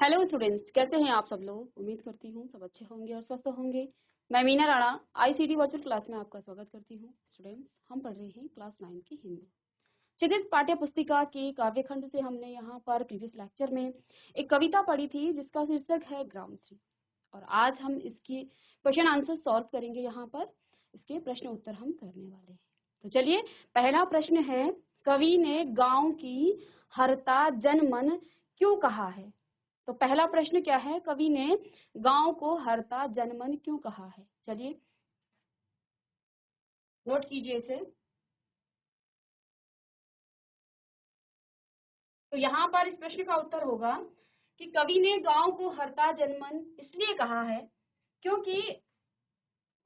Hello students, कैसे हैं आप सब लोग। उम्मीद करती हूँ सब अच्छे होंगे और स्वस्थ होंगे। मैं Meena Rana ICT virtual class में आपका स्वागत करती हूँ। स्टूडेंट्स, हम पढ़ रहे हैं क्लास 9 की हिंदी। क्षितिज पाठ्य पुस्तिका के काव्यखंड से हमने यहाँ पर प्रीवियस लेक्चर में एक कविता पढ़ी थी जिसका शीर्षक है ग्रामश्री। और आज हम इसकी क्वेश्चन आंसर सॉल्व करेंगे। यहाँ पर इसके प्रश्न उत्तर हम करने वाले हैं। तो चलिए, पहला प्रश्न है, कवि ने गांव की हरता जनमन क्यों कहा है। तो पहला प्रश्न क्या है, कवि ने गांव को हरता जनमन क्यों कहा है। चलिए नोट कीजिए इसे। तो यहाँ पर इस प्रश्न का उत्तर होगा कि कवि ने गांव को हरता जनमन इसलिए कहा है क्योंकि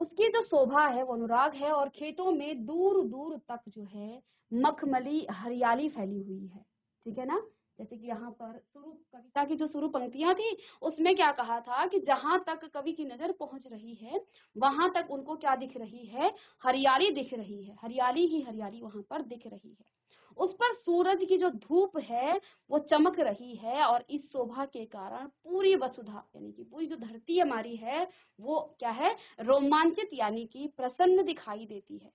उसकी जो शोभा है वो अनुराग है और खेतों में दूर दूर तक जो है मखमली हरियाली फैली हुई है। ठीक है ना। जैसे कि यहाँ पर शुरू कविता की जो शुरू पंक्तियां थी उसमें क्या कहा था कि जहां तक कवि की नजर पहुंच रही है वहां तक उनको क्या दिख रही है, हरियाली दिख रही है। हरियाली ही हरियाली वहां पर दिख रही है। उस पर सूरज की जो धूप है वो चमक रही है और इस शोभा के कारण पूरी वसुधा यानी कि पूरी जो धरती हमारी है वो क्या है, रोमांचित यानी कि प्रसन्न दिखाई देती है।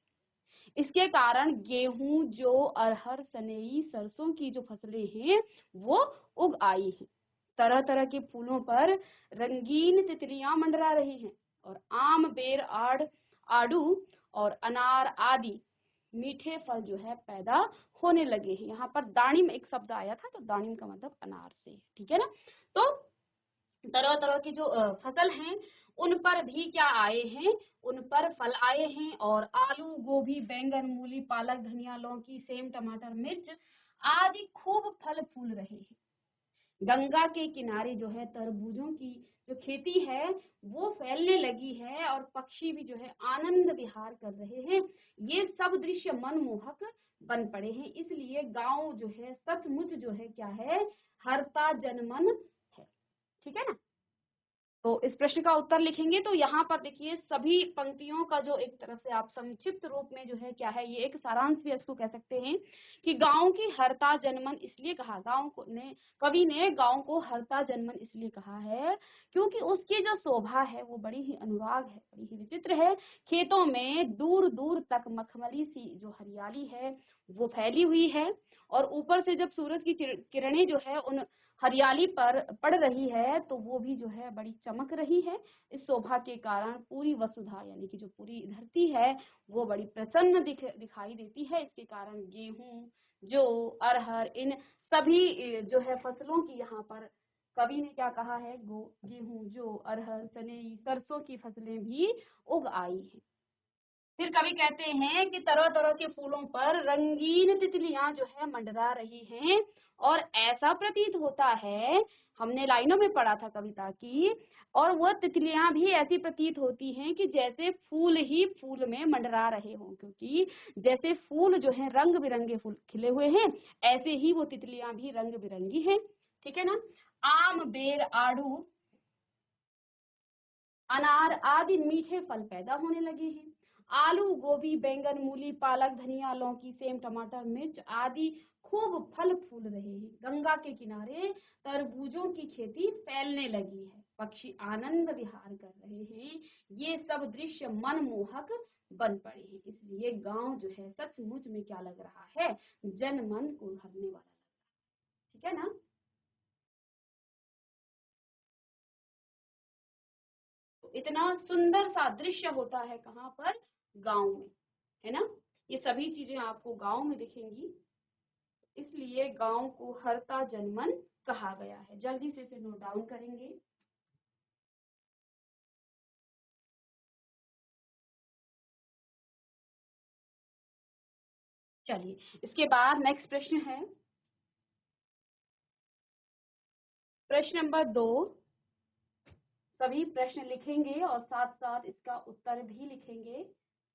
इसके कारण गेहूं, जौ, अरहर, सनई, सरसों की जो फसलें हैं वो उग आई हैं। तरह तरह के फूलों पर रंगीन तितलियां मंडरा रही हैं और आम, बेर, आड़ू और अनार आदि मीठे फल जो है पैदा होने लगे हैं। यहाँ पर दानिम एक शब्द आया था, तो दानिम का मतलब अनार से। ठीक है ना। तो तरह तरह की जो फसल हैं उन पर भी क्या आए हैं, उन पर फल आए हैं। और आलू, गोभी, बैंगन, मूली, पालक, धनिया, लौकी, सेम, टमाटर, मिर्च आदि खूब फल फूल रहे हैं। गंगा के किनारे जो है तरबूजों की जो खेती है वो फैलने लगी है और पक्षी भी जो है आनंद विहार कर रहे हैं। ये सब दृश्य मनमोहक बन पड़े हैं। इसलिए गांव जो है सचमुच जो है क्या है, हरता जनमन है। ठीक है ना। तो इस प्रश्न का उत्तर लिखेंगे तो यहाँ पर देखिए सभी पंक्तियों का जो एक तरफ से आप संक्षिप्त रूप में जो है क्या है, ये एक सारांश भी इसको कह सकते हैं कि गांव की हरता जनमन इसलिए कहा, कवि ने गांव को हरता जनमन इसलिए कहा है क्योंकि उसकी जो शोभा है वो बड़ी ही अनुराग है, बड़ी ही विचित्र है। खेतों में दूर दूर तक मखमली सी जो हरियाली है वो फैली हुई है और ऊपर से जब सूरज की किरणें जो है उन हरियाली पर पड़ रही है तो वो भी जो है बड़ी चमक रही है। इस शोभा के कारण पूरी वसुधा यानी कि जो पूरी धरती है वो बड़ी प्रसन्न दिखाई देती है। इसके कारण गेहूं, जौ, अरहर इन सभी जो है फसलों की यहाँ पर कवि ने क्या कहा है, गेहूं, जौ, अरहर, सनई, सरसों की फसलें भी उग आई हैं। फिर कवि कहते हैं कि तरह तरह के फूलों पर रंगीन तितलियां जो है मंडरा रही हैं और ऐसा प्रतीत होता है, हमने लाइनों में पढ़ा था कविता की, और वो तितलियां भी ऐसी प्रतीत होती हैं कि जैसे फूल ही फूल में मंडरा रहे हों। क्योंकि जैसे फूल जो है रंग बिरंगे फूल खिले हुए हैं ऐसे ही वो तितलियां भी रंग बिरंगी हैं। ठीक है ना। आम, बेर, आड़ू, अनार आदि मीठे फल पैदा होने लगे हैं। आलू, गोभी, बैंगन, मूली, पालक, धनिया, लौकी, सेम, टमाटर, मिर्च आदि खूब फल फूल रहे हैं। गंगा के किनारे तरबूजों की खेती फैलने लगी है। पक्षी आनंद विहार कर रहे हैं। ये सब दृश्य मनमोहक बन पड़े हैं। इसलिए गांव जो है सचमुच में क्या लग रहा है, जन मन को हरने वाला लग रहा है। ठीक है ना। तो इतना सुंदर सा दृश्य होता है कहाँ पर, गांव में, है ना। ये सभी चीजें आपको गांव में दिखेंगी, इसलिए गांव को हरता जनमन कहा गया है। जल्दी से इसे नोट डाउन करेंगे। चलिए इसके बाद नेक्स्ट प्रश्न है, प्रश्न नंबर 2। सभी प्रश्न लिखेंगे और साथ साथ इसका उत्तर भी लिखेंगे,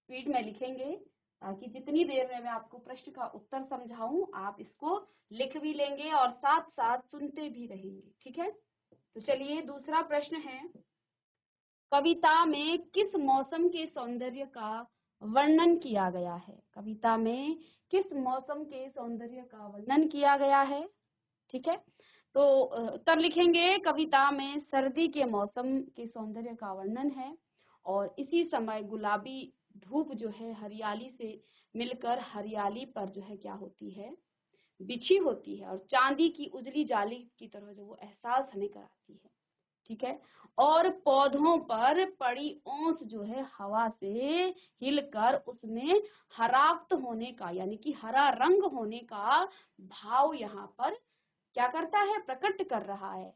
स्पीड में लिखेंगे ताकि जितनी देर में मैं आपको प्रश्न का उत्तर समझाऊं आप इसको लिख भी लेंगे और साथ साथ सुनते भी रहेंगे। ठीक है। तो चलिए दूसरा प्रश्न है, कविता में किस मौसम के सौंदर्य का वर्णन किया गया है। कविता में किस मौसम के सौंदर्य का वर्णन किया गया है। ठीक है। तो उत्तर लिखेंगे, कविता में सर्दी के मौसम के सौंदर्य का वर्णन है और इसी समय गुलाबी धूप जो है हरियाली से मिलकर हरियाली पर जो है क्या होती है, बिछी होती है और चांदी की उजली जाली की तरह जो वो एहसास हमें कराती है। ठीक है। और पौधों पर पड़ी ओस जो है हवा से हिलकर उसमें हराक्त होने का यानी कि हरा रंग होने का भाव यहाँ पर क्या करता है, प्रकट कर रहा है।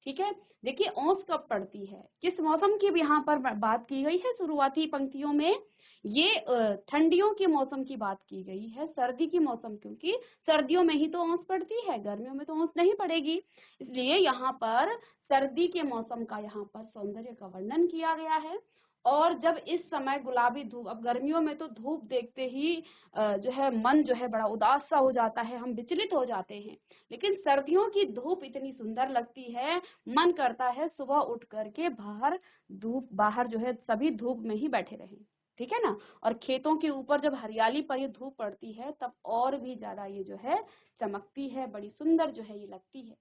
ठीक है। देखिए ओस कब पड़ती है, किस मौसम की यहाँ पर बात की गई है शुरुआती पंक्तियों में, ये ठंडियों के मौसम की बात की गई है, सर्दी की मौसम, क्योंकि सर्दियों में ही तो ओस पड़ती है, गर्मियों में तो ओस नहीं पड़ेगी। इसलिए यहाँ पर सर्दी के मौसम का यहाँ पर सौंदर्य का वर्णन किया गया है। और जब इस समय गुलाबी धूप, अब गर्मियों में तो धूप देखते ही जो है मन जो है बड़ा उदास सा हो जाता है, हम विचलित हो जाते हैं, लेकिन सर्दियों की धूप इतनी सुंदर लगती है, मन करता है सुबह उठ करके बाहर जो है सभी धूप में ही बैठे रहें। ठीक है ना। और खेतों के ऊपर जब हरियाली पर ये धूप पड़ती है तब और भी ज्यादा ये जो है चमकती है, बड़ी सुंदर जो है ये लगती है।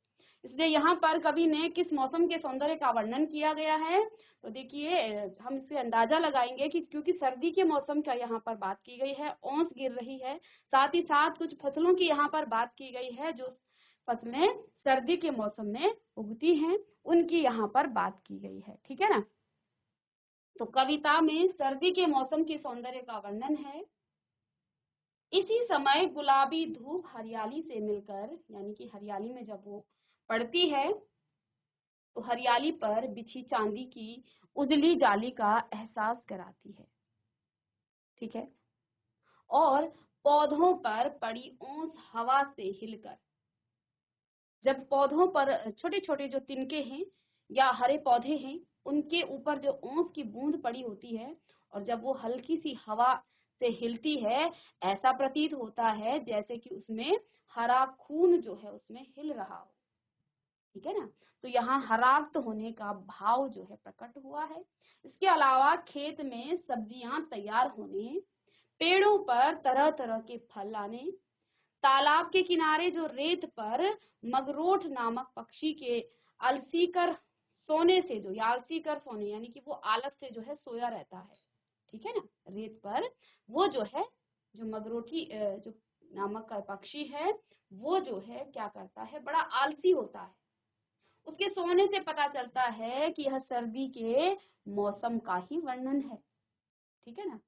इसलिए यहाँ पर कवि ने किस मौसम के सौंदर्य का वर्णन किया गया है, तो देखिए हम इससे अंदाजा लगाएंगे कि क्योंकि सर्दी के मौसम का यहाँ पर बात की गई है, ओस गिर रही है, साथ ही साथ कुछ फसलों की यहाँ पर बात की गई है जो फसलें सर्दी के मौसम में उगती हैं, उनकी यहाँ पर बात की गई है। ठीक है ना। तो कविता में सर्दी के मौसम के सौंदर्य का वर्णन है। इसी समय गुलाबी धूप हरियाली से मिलकर यानी कि हरियाली में जब वो पड़ती है तो हरियाली पर बिछी चांदी की उजली जाली का एहसास कराती है। ठीक है। और पौधों पर पड़ी ओस हवा से हिलकर, जब पौधों पर छोटे छोटे जो तिनके हैं या हरे पौधे हैं उनके ऊपर जो ओस की बूंद पड़ी होती है और जब वो हल्की सी हवा से हिलती है, ऐसा प्रतीत होता है जैसे कि उसमें हरा खून जो है उसमें हिल रहा हो। ठीक है ना। तो यहाँ हराक्त होने का भाव जो है प्रकट हुआ है। इसके अलावा खेत में सब्जियां तैयार होने, पेड़ों पर तरह तरह के फल आने, तालाब के किनारे जो रेत पर मगरोट नामक पक्षी के आलसी कर सोने से जो, या आलसी कर सोने यानी कि वो आलस से जो है सोया रहता है। ठीक है ना। रेत पर वो जो है, जो मगरोटी जो नामक का पक्षी है, वो जो है क्या करता है, बड़ा आलसी होता है। उसके सोने से पता चलता है कि यह सर्दी के मौसम का ही वर्णन है। ठीक है ना।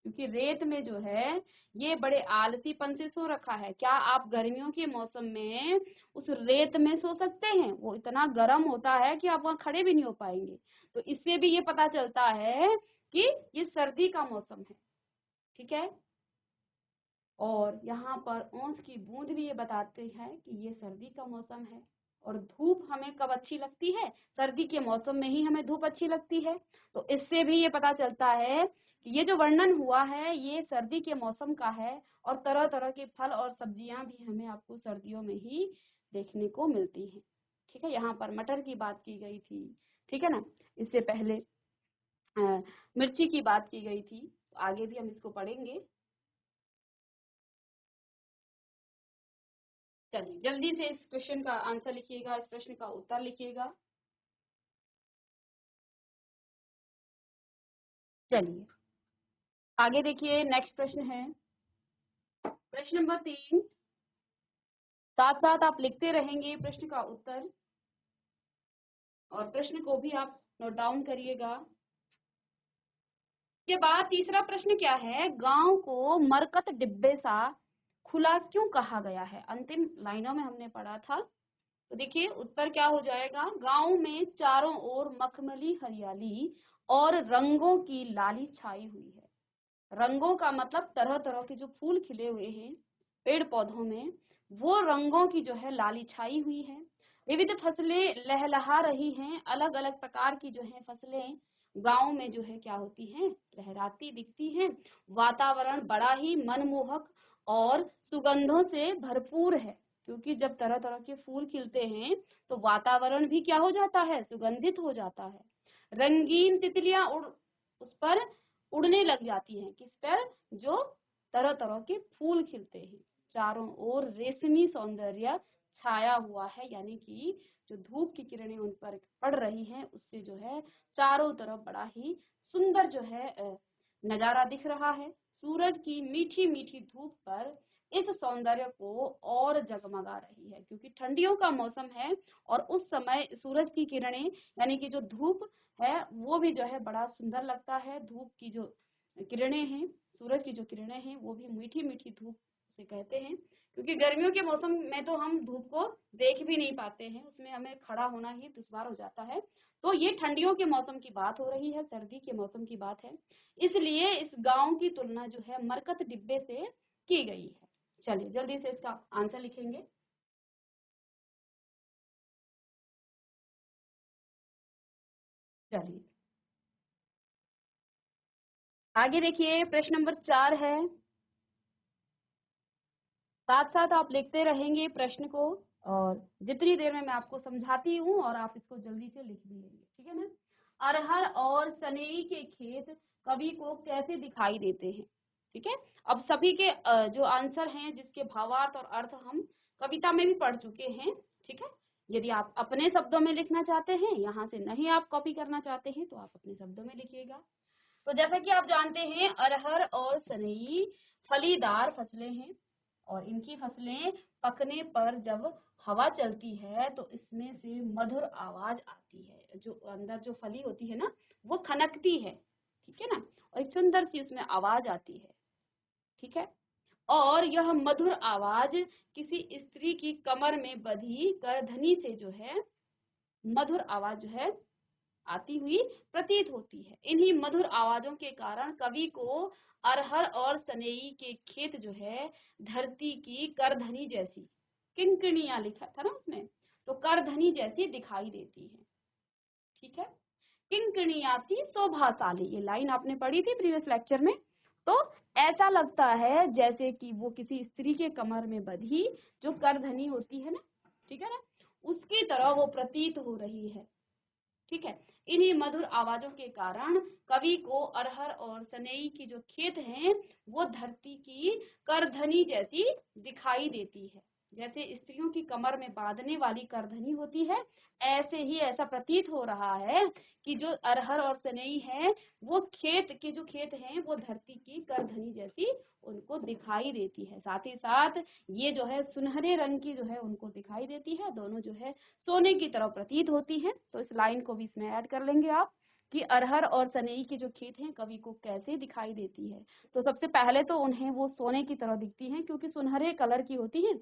क्योंकि रेत में जो है ये बड़े आलसीपन से सो रखा है। क्या आप गर्मियों के मौसम में उस रेत में सो सकते हैं? वो इतना गर्म होता है कि आप वहां खड़े भी नहीं हो पाएंगे। तो इससे भी ये पता चलता है कि ये सर्दी का मौसम है। ठीक है। और यहाँ पर ओस की बूंद भी ये बताते हैं कि ये सर्दी का मौसम है। और धूप हमें कब अच्छी लगती है? सर्दी के मौसम में ही हमें धूप अच्छी लगती है। तो इससे भी ये पता चलता है कि ये जो वर्णन हुआ है ये सर्दी के मौसम का है और तरह तरह के फल और सब्जियां भी हमें आपको सर्दियों में ही देखने को मिलती हैं। ठीक है। यहाँ पर मटर की बात की गई थी। ठीक है ना। इससे पहले मिर्ची की बात की गई थी। आगे भी हम इसको पढ़ेंगे। चलिए जल्दी से इस क्वेश्चन का आंसर लिखिएगा, इस प्रश्न का उत्तर लिखिएगा। चलिए आगे देखिए, नेक्स्ट प्रश्न है प्रश्न नंबर 3। साथ साथ आप लिखते रहेंगे प्रश्न का उत्तर और प्रश्न को भी आप नोट डाउन करिएगा। के बाद तीसरा प्रश्न क्या है, गांव को मरकत डिब्बे सा खुला क्यों कहा गया है? अंतिम लाइनों में हमने पढ़ा था। तो देखिए उत्तर क्या हो जाएगा, गांव में चारों ओर मखमली हरियाली और रंगों की लाली छाई हुई है। रंगों का मतलब तरह तरह के जो फूल खिले हुए हैं पेड़ पौधों में, वो रंगों की जो है लाली छाई हुई है। विविध फसलें लहलहा रही हैं, अलग अलग प्रकार की जो है फसलें गांव में जो है क्या होती हैं, लहराती दिखती हैं। वातावरण बड़ा ही मनमोहक और सुगंधों से भरपूर है, क्योंकि जब तरह तरह के फूल खिलते हैं तो वातावरण भी क्या हो जाता है, सुगंधित हो जाता है। रंगीन तितलियां उस पर उड़ने लग जाती हैं, किस पर, जो तरह तरह के फूल खिलते हैं। चारों ओर रेशमी सौंदर्य छाया हुआ है, यानी कि जो धूप की किरणें उन पर पड़ रही हैं उससे जो है चारों तरफ बड़ा ही सुंदर जो है नजारा दिख रहा है। सूरज की मीठी मीठी धूप पर इस सौंदर्य को और जगमगा रही है, क्योंकि ठंडियों का मौसम है और उस समय सूरज की किरणें यानी कि जो धूप है वो भी जो है बड़ा सुंदर लगता है। धूप की जो किरणें हैं, सूरज की जो किरणें हैं वो भी मीठी मीठी धूप से कहते हैं, क्योंकि गर्मियों के मौसम में तो हम धूप को देख भी नहीं पाते हैं, उसमें हमें खड़ा होना ही दुश्वार हो जाता है। तो ये ठंडियों के मौसम की बात हो रही है, सर्दी के मौसम की बात है, इसलिए इस गांव की तुलना जो है मरकत डिब्बे से की गई है। चलिए जल्दी से इसका आंसर लिखेंगे। चलिए आगे देखिए, प्रश्न नंबर 4 है। साथ साथ आप लिखते रहेंगे प्रश्न को, और जितनी देर में मैं आपको समझाती हूँ और आप इसको जल्दी से लिख भी लेंगे, ठीक है ना। अरहर और सनई के खेत कवि को कैसे दिखाई देते हैं, ठीक है। अब सभी के जो आंसर हैं जिसके भावार्थ और अर्थ हम कविता में भी पढ़ चुके हैं, ठीक है। यदि आप अपने शब्दों में लिखना चाहते हैं, यहाँ से नहीं आप कॉपी करना चाहते हैं, तो आप अपने शब्दों में लिखिएगा। तो जैसा कि आप जानते हैं, अरहर और सनई फलीदार फसलें हैं, और इनकी फसलें पकने पर जब हवा चलती है तो इसमें से मधुर आवाज आती है। जो अंदर जो फली होती है ना, वो खनकती है, ठीक है ना, और एक सुंदर सी उसमें आवाज आती है, ठीक है। और यह मधुर आवाज किसी स्त्री की कमर में बंधी करधनी से जो है मधुर आवाज जो है आती हुई प्रतीत होती है। इन्हीं मधुर आवाजों के कारण कवि को अरहर और सनई के खेत जो है धरती की करधनी जैसी, किंकिणियां लिखा था ना उसमें, तो करधनी जैसी दिखाई देती है, ठीक है। किंकिणियाती शोभाशाली, ये लाइन आपने पढ़ी थी प्रीवियस लेक्चर में। तो ऐसा लगता है जैसे कि वो किसी स्त्री के कमर में बंधी जो करधनी होती है ना, ठीक है ना, उसकी तरह वो प्रतीत हो रही है, ठीक है। इन्हीं मधुर आवाजों के कारण कवि को अरहर और सनई की जो खेत हैं वो धरती की करधनी जैसी दिखाई देती है। जैसे स्त्रियों की कमर में बांधने वाली करधनी होती है, ऐसे ही ऐसा प्रतीत हो रहा है कि जो अरहर और सनई है वो खेत के जो खेत हैं वो धरती की करधनी जैसी उनको दिखाई देती है। साथ ही साथ ये जो है सुनहरे रंग की जो है उनको दिखाई देती है, दोनों जो है सोने की तरह प्रतीत होती हैं। तो इस लाइन को भी इसमें ऐड कर लेंगे आप कि अरहर और सनई के जो खेत हैं कवि को कैसे दिखाई देती है। तो सबसे पहले तो उन्हें वो सोने की तरह दिखती हैं, क्योंकि सुनहरे कलर की होती हैं।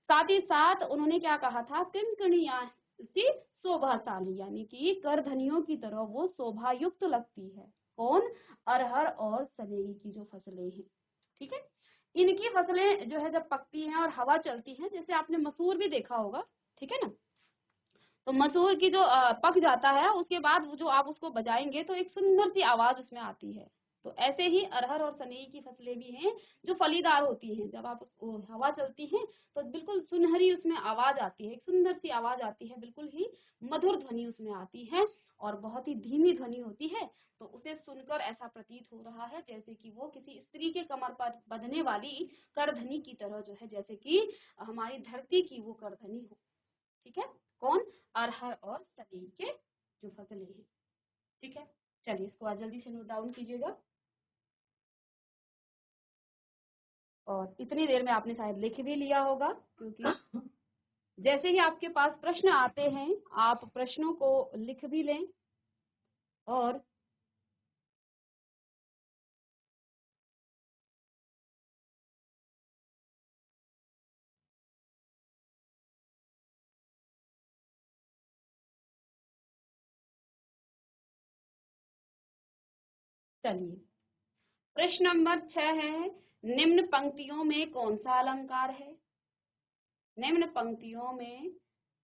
साथ ही साथ उन्होंने क्या कहा था, किनकिनिया सी शोभाशाली, यानी कि करधनियों की तरह वो शोभा युक्त लगती है। कौन? अरहर और सनई की जो फसलें हैं, ठीक है। इनकी फसलें जो है जब पकती हैं और हवा चलती है, जैसे आपने मसूर भी देखा होगा, ठीक है ना, तो मसूर की जो पक जाता है उसके बाद वो जो आप उसको बजाएंगे तो एक सुंदर सी आवाज उसमें आती है। तो ऐसे ही अरहर और सनई की फसलें भी हैं जो फलीदार होती हैं, जब आप उसको हवा चलती है तो बिल्कुल सुनहरी उसमें आवाज आती है, एक सुंदर सी आवाज आती है, बिल्कुल ही मधुर ध्वनि उसमें आती है और बहुत ही धीमी ध्वनि होती है। तो उसे सुनकर ऐसा प्रतीत हो रहा है जैसे कि वो किसी स्त्री के कमर पर बंधने वाली करधनी की तरह जो है, जैसे कि हमारी धरती की वो करधनी हो, ठीक है। कौन? अरहर और सनई के जो फसलें हैं, ठीक है। चलिए इसको आज जल्दी से नोट डाउन कीजिएगा, और इतनी देर में आपने शायद लिख भी लिया होगा, क्योंकि जैसे ही आपके पास प्रश्न आते हैं आप प्रश्नों को लिख भी लें। और चलिए, प्रश्न नंबर 6 है, निम्न पंक्तियों में कौन सा अलंकार है? निम्न पंक्तियों में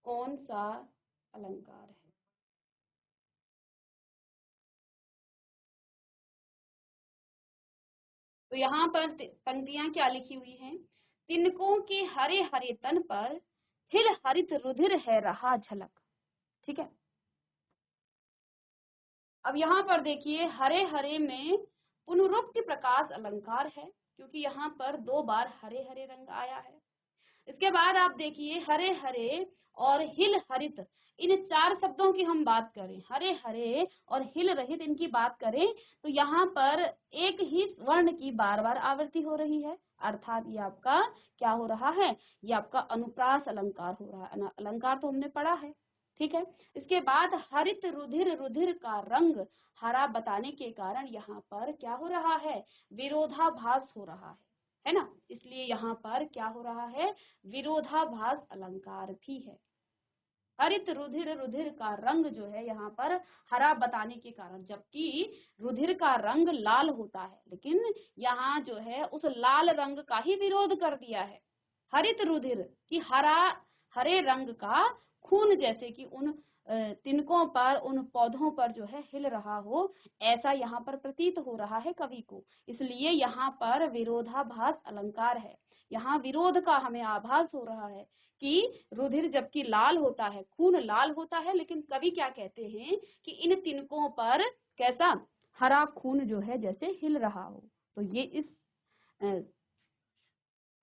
कौन सा अलंकार है? तो यहाँ पर पंक्तियां क्या लिखी हुई हैं? तिनकों के हरे हरे तन पर फिर हरित रुधिर है रहा झलक, ठीक है। अब यहाँ पर देखिए, हरे हरे में पुनरुक्ति प्रकाश अलंकार है, क्योंकि यहाँ पर 2 बार हरे हरे रंग आया है। इसके बाद आप देखिए हरे हरे और हिल हरित, इन 4 शब्दों की हम बात करें, हरे हरे और हिल रहित इनकी बात करें, तो यहाँ पर एक ही वर्ण की बार बार आवृत्ति हो रही है, अर्थात ये आपका क्या हो रहा है, ये आपका अनुप्रास अलंकार हो रहा है। अलंकार तो हमने पढ़ा है, ठीक है। इसके बाद हरित रुधिर, रुधिर का रंग हरा बताने के कारण यहाँ पर क्या हो रहा है, विरोधाभास हो रहा है ना। इसलिए यहाँ पर क्या हो रहा है, विरोधाभास अलंकार भी है। हरित रुधिर, रुधिर का रंग जो है यहाँ पर हरा बताने के कारण, जबकि रुधिर का रंग लाल होता है, लेकिन यहाँ जो है उस लाल रंग का ही विरोध कर दिया है। हरित रुधिर की हरा, हरे रंग का खून जैसे कि उन तिनकों पर, उन पौधों पर जो है हिल रहा हो, ऐसा यहाँ पर प्रतीत हो रहा है कवि को, इसलिए यहाँ पर विरोधाभास अलंकार है। यहाँ विरोध का हमें आभास हो रहा है कि रुधिर जबकि लाल होता है, खून लाल होता है, लेकिन कवि क्या कहते हैं कि इन तिनकों पर कैसा हरा खून जो है जैसे हिल रहा हो। तो ये इस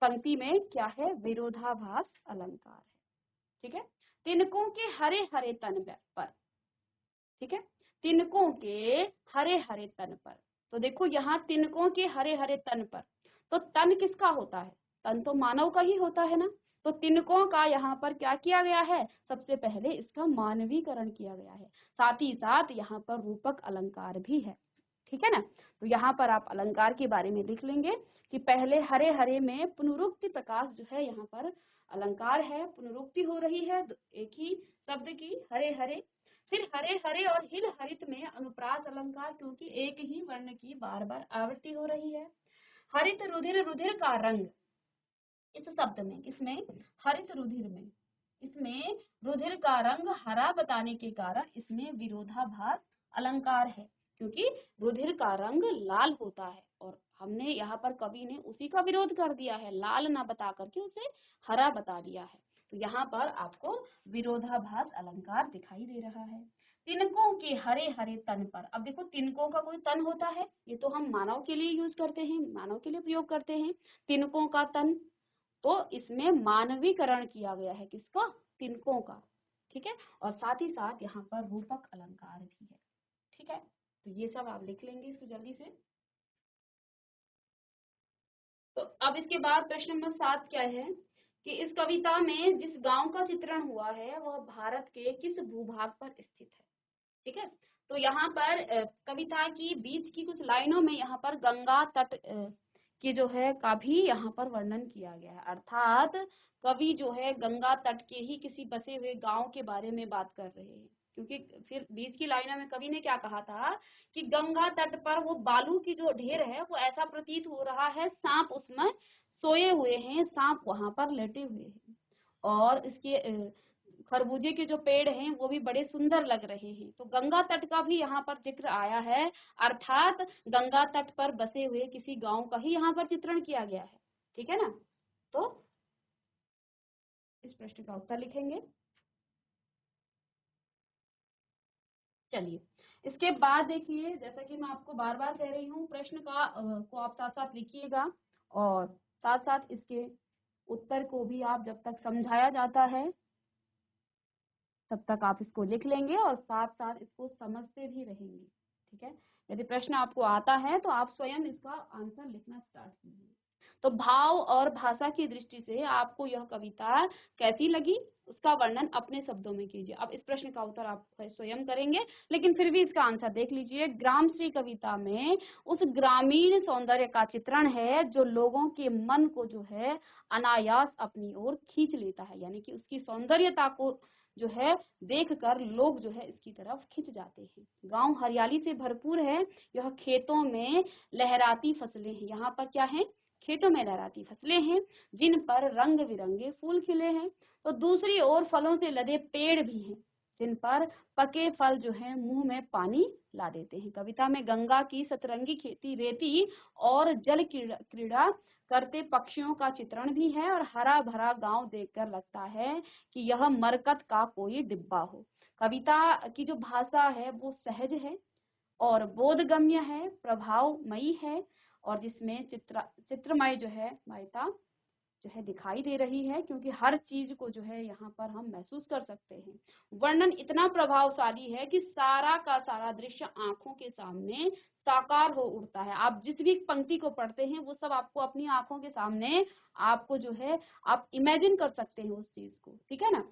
पंक्ति में क्या है, विरोधाभास अलंकार है, ठीक है। तिनकों के हरे हरे तन पर, ठीक है, तिनकों के हरे हरे तन पर, तो देखो यहाँ तिनकों के हरे हरे तन पर, तो तन किसका होता है, तन तो मानव का ही होता है ना। तो तिनकों का यहाँ पर क्या किया गया है, सबसे पहले इसका मानवीकरण किया गया है, साथ ही साथ यहाँ पर रूपक अलंकार भी है, ठीक है ना। तो यहाँ पर आप अलंकार के बारे में लिख लेंगे कि पहले हरे हरे में पुनरुक्ति प्रकाश जो है, यहाँ पर अलंकार है, पुनरुक्ति हो रही है एक ही शब्द की, हरे हरे। फिर हरे हरे और हिल हरित में अनुप्रास अलंकार, क्योंकि एक ही वर्ण की बार बार आवृत्ति हो रही है। हरित रुधिर, रुधिर का रंग, इस शब्द में, इसमें हरित रुधिर में, इसमें रुधिर का रंग हरा बताने के कारण इसमें विरोधाभास अलंकार है, क्योंकि रुधिर का रंग लाल होता है और हमने यहाँ पर कवि ने उसी का विरोध कर दिया है, लाल ना बता करके उसे हरा बता दिया है। तो यहाँ पर आपको विरोधाभास अलंकार दिखाई दे रहा है। तिनकों के हरे हरे तन पर, अब देखो तिनकों का कोई तन होता है, ये तो हम मानव के लिए यूज करते हैं, मानव के लिए प्रयोग करते हैं तिनकों का तन, तो इसमें मानवीकरण किया गया है, किसका, तिनकों का, ठीक है। और साथ ही साथ यहाँ पर रूपक अलंकार भी है, ठीक है। तो ये सब आप लिख लेंगे इसको जल्दी से। तो अब इसके बाद प्रश्न नंबर 7 क्या है कि इस कविता में जिस गांव का चित्रण हुआ है वह भारत के किस भूभाग पर स्थित है, ठीक है। तो यहाँ पर कविता की बीच की कुछ लाइनों में यहाँ पर गंगा तट की जो है का भी यहाँ पर वर्णन किया गया है, अर्थात कवि जो है गंगा तट के ही किसी बसे हुए गांव के बारे में बात कर रहे हैं, क्योंकि फिर बीच की लाइनों में कवि ने क्या कहा था कि गंगा तट पर वो बालू की जो ढेर है वो ऐसा प्रतीत हो रहा है सांप उसमें सोए हुए हैं, सांप वहां पर लेटे हुए हैं, और इसके खरबूजे के जो पेड़ हैं वो भी बड़े सुंदर लग रहे हैं। तो गंगा तट का भी यहाँ पर जिक्र आया है, अर्थात गंगा तट पर बसे हुए किसी गांव का ही यहाँ पर चित्रण किया गया है, ठीक है ना। तो इस प्रश्न का उत्तर लिखेंगे। चलिए इसके बाद देखिए, जैसा कि मैं आपको बार बार कह रही हूँ, प्रश्न का को आप साथ साथ लिखिएगा और साथ साथ इसके उत्तर को भी आप जब तक समझाया जाता है तब तक आप इसको लिख लेंगे और साथ साथ इसको समझते भी रहेंगे, ठीक है। यदि प्रश्न आपको आता है तो आप स्वयं इसका आंसर लिखना स्टार्ट कीजिए। तो भाव और भाषा की दृष्टि से आपको यह कविता कैसी लगी उसका वर्णन अपने शब्दों में कीजिए। अब इस प्रश्न का उत्तर आप स्वयं करेंगे, लेकिन फिर भी इसका आंसर देख लीजिए। ग्रामश्री कविता में उस ग्रामीण सौंदर्य का चित्रण है जो लोगों के मन को जो है अनायास अपनी ओर खींच लेता है, यानी कि उसकी सौंदर्यता को जो है देखकर लोग जो है इसकी तरफ खिंच जाते हैं। गांव हरियाली से भरपूर है, यह खेतों में लहराती फसलें हैं, यहाँ पर क्या है, खेतों में लहराती फसलें हैं जिन पर रंग बिरंगे फूल खिले हैं। तो दूसरी ओर फलों से लदे पेड़ भी हैं जिन पर पके फल जो है मुंह में पानी ला देते हैं। कविता में गंगा की सतरंगी खेती, रेती और जल क्रीड़ा करते पक्षियों का चित्रण भी है और हरा भरा गांव देखकर लगता है कि यह मरकत का कोई डिब्बा हो। कविता की जो भाषा है वो सहज है और बोधगम्य है, प्रभावमयी है, और जिसमें चित्रमय जो है मायता जो है दिखाई दे रही है, क्योंकि हर चीज को जो है यहाँ पर हम महसूस कर सकते हैं। वर्णन इतना प्रभावशाली है कि सारा का सारा दृश्य आंखों के सामने साकार हो उठता है। आप जिस भी पंक्ति को पढ़ते हैं वो सब आपको अपनी आंखों के सामने, आपको जो है आप इमेजिन कर सकते हैं उस चीज को, ठीक है ना।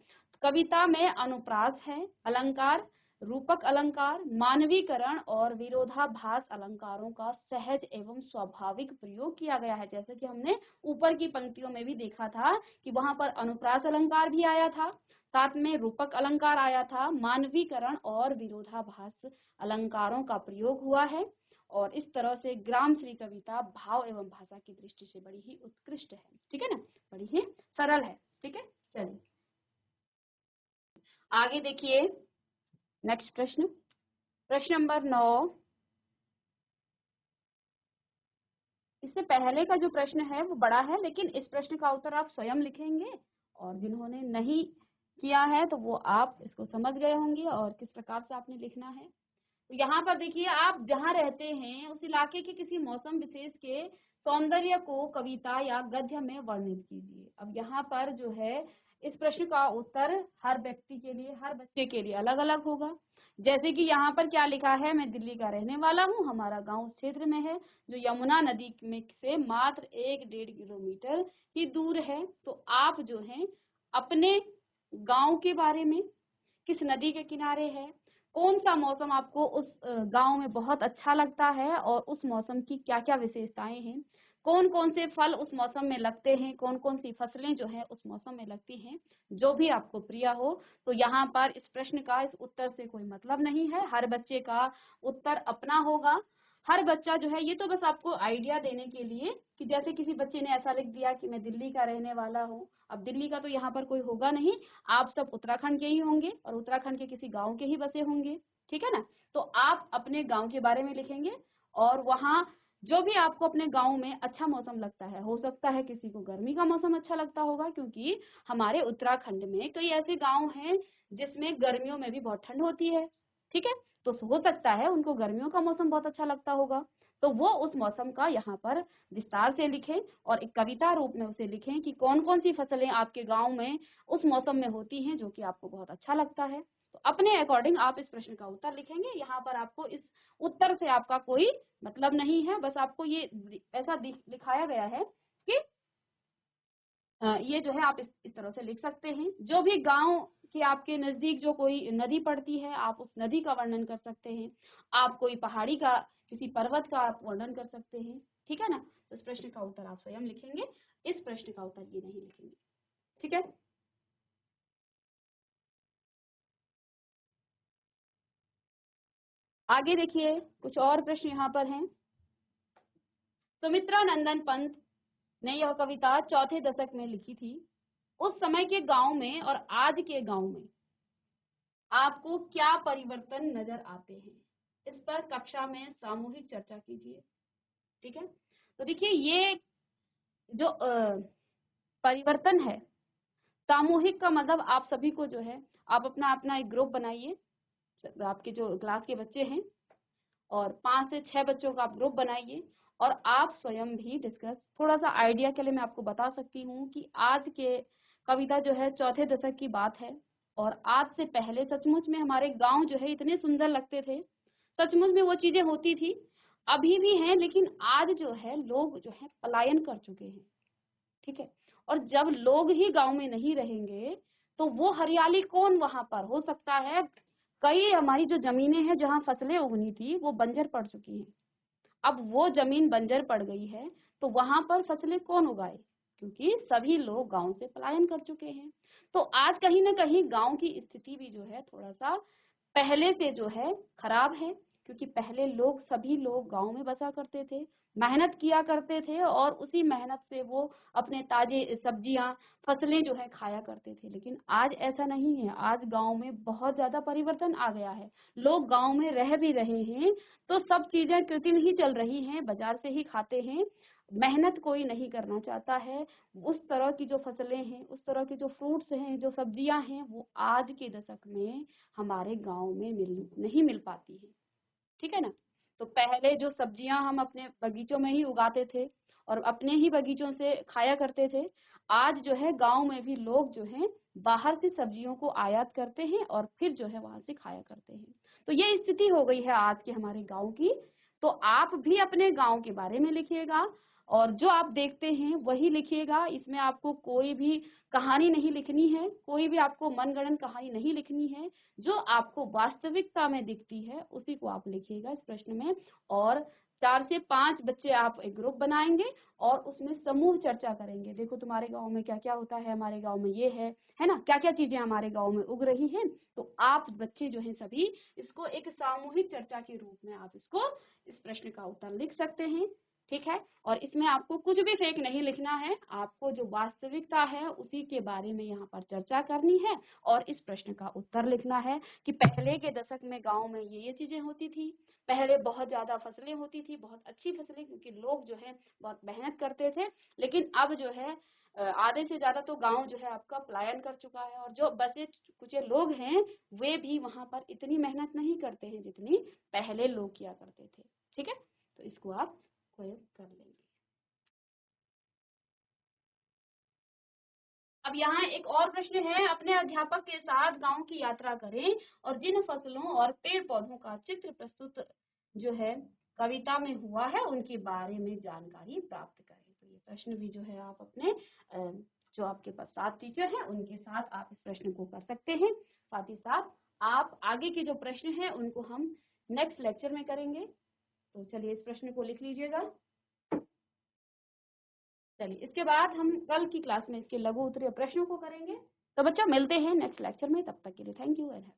कविता में अनुप्रास है, अलंकार, रूपक अलंकार, मानवीकरण और विरोधाभास अलंकारों का सहज एवं स्वाभाविक प्रयोग किया गया है। जैसे कि हमने ऊपर की पंक्तियों में भी देखा था कि वहां पर अनुप्रास अलंकार भी आया था, साथ में रूपक अलंकार आया था, मानवीकरण और विरोधाभास अलंकारों का प्रयोग हुआ है। और इस तरह से ग्रामश्री कविता भाव एवं भाषा की दृष्टि से बड़ी ही उत्कृष्ट है, ठीक है ना, बड़ी ही सरल है, ठीक है। चलिए आगे देखिए, नेक्स्ट प्रश्न, प्रश्न नंबर 9। इससे पहले का जो प्रश्न है वो बड़ा है, लेकिन इस प्रश्न का उत्तर आप स्वयं लिखेंगे, और जिन्होंने नहीं किया है तो वो आप इसको समझ गए होंगे और किस प्रकार से आपने लिखना है। तो यहाँ पर देखिए, आप जहाँ रहते हैं उस इलाके के किसी मौसम विशेष के सौंदर्य को कविता या गद्य में वर्णित कीजिए। अब यहाँ पर जो है इस प्रश्न का उत्तर हर व्यक्ति के लिए, हर बच्चे के लिए अलग अलग होगा। जैसे कि यहाँ पर क्या लिखा है, मैं दिल्ली का रहने वाला हूँ, हमारा गांव उस क्षेत्र में है जो यमुना नदी में से मात्र 1-1.5 किलोमीटर ही दूर है। तो आप जो है अपने गांव के बारे में, किस नदी के किनारे है, कौन सा मौसम आपको उस गांव में बहुत अच्छा लगता है और उस मौसम की क्या क्या विशेषताएं हैं, कौन कौन से फल उस मौसम में लगते हैं, कौन कौन सी फसलें जो है उस मौसम में लगती हैं, जो भी आपको प्रिय हो। तो यहाँ पर इस प्रश्न का इस उत्तर से कोई मतलब नहीं है, हर बच्चे का उत्तर अपना होगा। हर बच्चा जो है, ये तो बस आपको आइडिया देने के लिए कि जैसे किसी बच्चे ने ऐसा लिख दिया कि मैं दिल्ली का रहने वाला हूँ, अब दिल्ली का तो यहाँ पर कोई होगा नहीं, आप सब उत्तराखंड के ही होंगे और उत्तराखंड के किसी गांव के ही बसे होंगे, ठीक है ना। तो आप अपने गांव के बारे में लिखेंगे, और वहाँ जो भी आपको अपने गांव में अच्छा मौसम लगता है, हो सकता है किसी को गर्मी का मौसम अच्छा लगता होगा, क्योंकि हमारे उत्तराखंड में कई ऐसे गांव हैं जिसमें गर्मियों में भी बहुत ठंड होती है, ठीक है। तो हो सकता है उनको गर्मियों का मौसम बहुत अच्छा लगता होगा, तो वो उस मौसम का यहाँ पर विस्तार से लिखें और एक कविता रूप में उसे लिखें कि कौन कौन सी फसलें आपके गांव में उस मौसम में होती हैं जो कि आपको बहुत अच्छा लगता है। तो अपने अकॉर्डिंग आप इस प्रश्न का उत्तर लिखेंगे। यहाँ पर आपको इस उत्तर से आपका कोई मतलब नहीं है, बस आपको ये ऐसा दिखाया गया है कि ये जो है आप इस तरह से लिख सकते हैं। जो भी गांव के आपके नजदीक जो कोई नदी पड़ती है, आप उस नदी का वर्णन कर सकते हैं, आप कोई पहाड़ी का, किसी पर्वत का आप वर्णन कर सकते हैं, ठीक है ना। तो इस प्रश्न का उत्तर आप स्वयं लिखेंगे, इस प्रश्न का उत्तर ये नहीं लिखेंगे, ठीक है। आगे देखिए, कुछ और प्रश्न यहाँ पर हैं। सुमित्रा नंदन पंत ने यह कविता चौथे दशक में लिखी थी। उस समय के गांव में और आज के गांव में आपको क्या परिवर्तन नजर आते हैं, इस पर कक्षा में सामूहिक चर्चा कीजिए, ठीक है। तो देखिए, ये जो परिवर्तन है, सामूहिक का मतलब आप सभी को जो है, आप अपना अपना एक ग्रुप बनाइए, आपके जो क्लास के बच्चे हैं, और 5 से 6 बच्चों का आप ग्रुप बनाइए, और आप स्वयं भी डिस्कस, थोड़ा सा आइडिया के लिए मैं आपको बता सकती हूँ कि आज के कविता जो है चौथे दशक की बात है, और आज से पहले सचमुच में हमारे गांव जो है इतने सुंदर लगते थे, सचमुच में वो चीजें होती थी, अभी भी हैं, लेकिन आज जो है लोग जो है पलायन कर चुके हैं, ठीक है। और जब लोग ही गांव में नहीं रहेंगे तो वो हरियाली कौन वहां पर, हो सकता है कई हमारी जो जमीनें हैं जहाँ फसलें उगनी थी वो बंजर पड़ चुकी हैं, अब वो जमीन बंजर पड़ गई है, तो वहां पर फसलें कौन उगाए, क्योंकि सभी लोग गांव से पलायन कर चुके हैं। तो आज कहीं ना कहीं गांव की स्थिति भी जो है थोड़ा सा पहले से जो है खराब है, क्योंकि पहले लोग, सभी लोग गांव में बसा करते थे, मेहनत किया करते थे, और उसी मेहनत से वो अपने ताजे सब्जियां, फसलें जो है खाया करते थे। लेकिन आज ऐसा नहीं है, आज गांव में बहुत ज्यादा परिवर्तन आ गया है, लोग गांव में रह भी रहे हैं तो सब चीजें कृत्रिम ही चल रही हैं, बाजार से ही खाते हैं, मेहनत कोई नहीं करना चाहता है। उस तरह की जो फसलें हैं, उस तरह के जो फ्रूट्स हैं, जो सब्जियां हैं, वो आज के दशक में हमारे गांव में नहीं मिल पाती है, ठीक है ना। तो पहले जो सब्जियां हम अपने बगीचों में ही उगाते थे और अपने ही बगीचों से खाया करते थे, आज जो है गांव में भी लोग जो है बाहर से सब्जियों को आयात करते हैं और फिर जो है वहां से खाया करते हैं। तो ये स्थिति हो गई है आज के हमारे गांव की। तो आप भी अपने गांव के बारे में लिखिएगा और जो आप देखते हैं वही लिखिएगा। इसमें आपको कोई भी कहानी नहीं लिखनी है, कोई भी आपको मनगढ़ंत कहानी नहीं लिखनी है। जो आपको वास्तविकता में दिखती है उसी को आप लिखिएगा इस प्रश्न में। और 4 से 5 बच्चे आप एक ग्रुप बनाएंगे और उसमें समूह चर्चा करेंगे। देखो तुम्हारे गांव में क्या क्या होता है, हमारे गांव में ये है ना, क्या क्या चीजें हमारे गांव में उग रही हैं। तो आप बच्चे जो हैं सभी इसको एक सामूहिक चर्चा के रूप में आप इसको इस प्रश्न का उत्तर लिख सकते हैं। ठीक है, और इसमें आपको कुछ भी फेक नहीं लिखना है, आपको जो वास्तविकता है उसी के बारे में यहाँ पर चर्चा करनी है और इस प्रश्न का उत्तर लिखना है कि पहले के दशक में गांव में ये चीजें होती थी। पहले बहुत ज्यादा फसलें होती थी, बहुत अच्छी फसलें, क्योंकि लोग जो है बहुत मेहनत करते थे। लेकिन अब जो है आधे से ज्यादा तो गांव जो है आपका पलायन कर चुका है और जो बचे कुछ लोग हैं वे भी वहां पर इतनी मेहनत नहीं करते हैं जितनी पहले लोग किया करते थे। ठीक है, तो इसको आप प्रयोग कर लेंगे। अब यहाँ एक और प्रश्न है, अपने अध्यापक के साथ गांव की यात्रा करें और जिन फसलों और पेड़ पौधों का चित्र प्रस्तुत जो है कविता में हुआ है उनके बारे में जानकारी प्राप्त करें। तो ये प्रश्न भी जो है आप अपने जो आपके पास साथ टीचर हैं उनके साथ आप इस प्रश्न को कर सकते हैं। साथ ही साथ आप आगे के जो प्रश्न हैं उनको हम नेक्स्ट लेक्चर में करेंगे। तो चलिए इस प्रश्न को लिख लीजिएगा। चलिए इसके बाद हम कल की क्लास में इसके लघु उत्तरीय प्रश्नों को करेंगे। तो बच्चों मिलते हैं नेक्स्ट लेक्चर में, तब तक के लिए थैंक यू एंड हैव